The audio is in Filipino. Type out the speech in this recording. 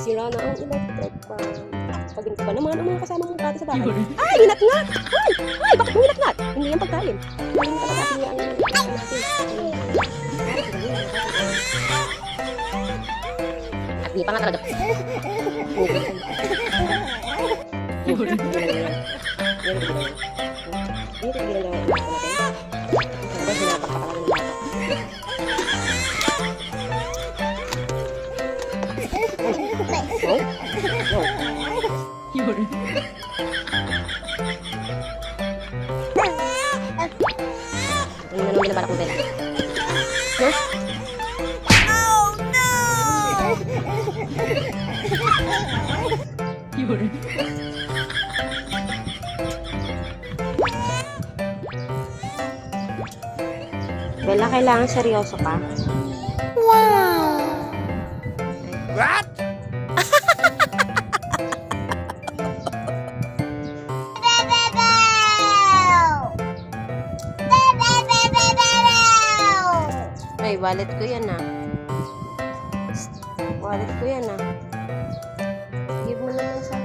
Sira na ang electric fan. Pagin ka ba naman ang mga kasama mong bata sa bahay? Ay, hinatngat! Ay, bakit mo hinatngat? Hindi yung pagkain. Pagin talaga sinira ang hindi pa nga talaga. Bella, kailangan seryoso ka. Wow! What? Ay, wallet ko yan ah. Wallet ko yan ah. Give mo naman sa